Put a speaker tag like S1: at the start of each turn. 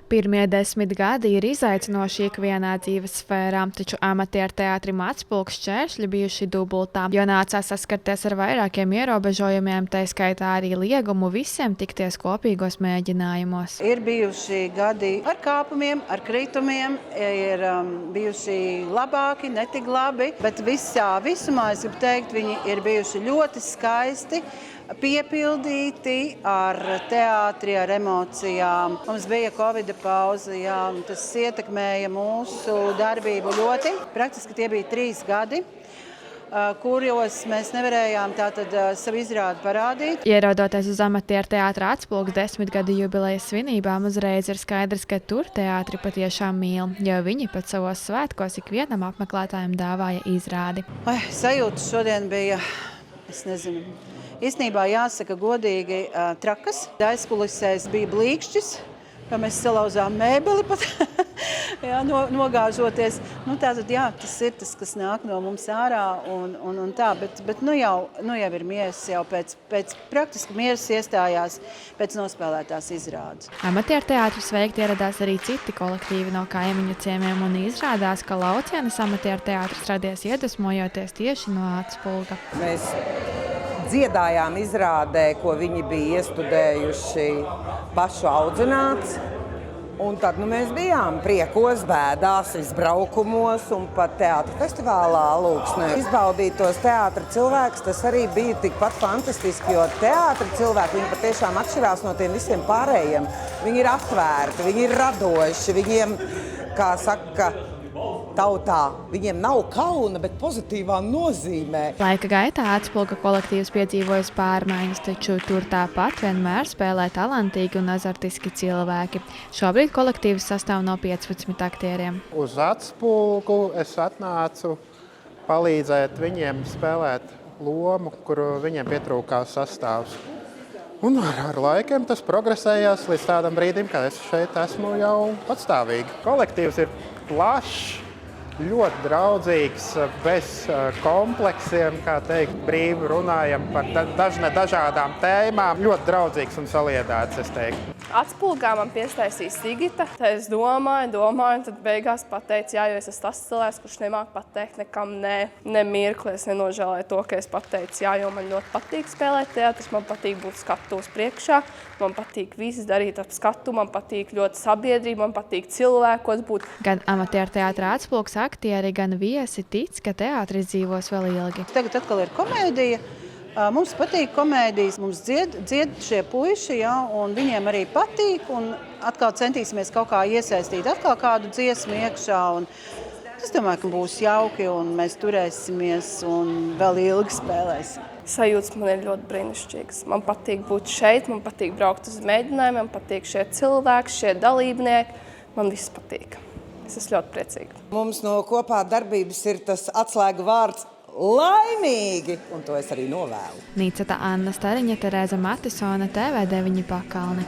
S1: Pirmie 10 gadi ir izaicinoši ikvienā dzīves sfērā, taču amatieru teātrim Atspulgs šķēršļi bijuši dubultā, jo nācās saskarties ar vairākiem ierobežojumiem, tā skaitā arī liegumu visiem tikties kopīgos mēģinājumos.
S2: Ir bijuši gadi ar kāpumiem, ar kritumiem, ir bijuši labāki, netik labi, bet visumā es gribu teikt, viņi ir bijuši ļoti skaisti, piepildīti ar teātri, ar emocijām. Mums bija Covid pauze, tas ietekmēja mūsu darbību ļoti. Praktiski tie bija 3 gadi, kuros mēs nevarējām tātad savu izrādi parādīt.
S1: Ierodoties uz amatieru teātra Atspulgs 10 gadu jubilejas svinībām, uzreiz ir skaidrs, ka tur teātri patiešām mīl, jo viņi pat savos svētkos ikvienam apmeklētājam dāvāja izrādi.
S2: Sajūtas šodien bija, es nezinu, īstenībā jāsaka godīgi trakas. Aizkulisēs bija blīkšķis, kā mēs salauzām mēbeli pat, nogāžoties. Tātad, tas ir tas, kas nāk no mums ārā un tā, bet nu jau ir miers, jau pēc praktiski miers iestājās pēc nospēlētās izrādes.
S1: Amatieru teātris veikt ieradās arī citi kolektīvi no kaimiņu ciemiem un izrādās, ka Laucienas amatieru teātris radies iedvesmojoties tieši no Atspulga.
S3: Mēs dziedājām izrādē, ko viņi bija iestudējuši pašu audzināts. Un tad mēs bijām priekos, bēdās, izbraukumos un pat teātra festivālā Alūksnē. Izbaudīt tos teātra cilvēkus, tas arī bija tikpat fantastiski, jo teātra cilvēki, viņi patiešām atšķirās no tiem visiem pārējiem. Viņi ir atvērti, viņi ir radoši, viņiem, kā saka, tautā, viņiem nav kauna, bet pozitīvā nozīmē.
S1: Laika gaitā Atspulga kolektīvs piedzīvojas pārmaiņas, taču tur tāpat vienmēr spēlē talantīgi un azartiski cilvēki. Šobrīd kolektīvs sastāv no 15 aktieriem.
S4: Uz Atspulgu es atnācu palīdzēt viņiem spēlēt lomu, kuru viņiem pietrūkās sastāvs. Un ar laikiem tas progresējās līdz tādam brīdim, kad es šeit esmu jau patstāvīgi. Kolektīvs ir plašs, ļoti draudzīgs, bez kompleksiem, kā teikt, brīvi runājam par dažādām tēmām. Ļoti draudzīgs un saliedēts, es teiktu.
S5: Atspulgā man piestaisīja Sigita. Tā es domāju, un tad beigās pateicu, jo es esmu tas cilvēks, kurš nemāk pateikt nekam ne mirkli. Es nenožēlēju to, ka es pateicu, jo man ļoti patīk spēlēt teātris, man patīk būt skatuves priekšā, man patīk viss darīt ap skatu, man patīk ļoti sabiedrība, man patīk cilvēkos būt.
S1: Gan amatieru teātra Atspulgs aktieri, gan viesi tic, ka teātris dzīvos vēl ilgi.
S2: Tagad atkal ir komēdija. Mums patīk komēdijas, mums dzied šie puiši, un viņiem arī patīk, un atkal centīsimies kaut kā iesaistīt atkal kādu dziesmu iekšā, un es domāju, ka būs jauki, un mēs turēsimies, un vēl ilgi spēlēsim.
S5: Sajūtas man ir ļoti brīnišķīgas. Man patīk būt šeit, man patīk braukt uz mēģinājumiem, man patīk šie cilvēki, šie dalībnieki, man viss patīk. Es esmu ļoti priecīga.
S3: Mums no kopā darbības ir tas atslēgu vārds laimīgi, un to es arī novēlu.
S1: Nīceta Anna Stariņa, Terēza Matisone, TV9 Pakalne.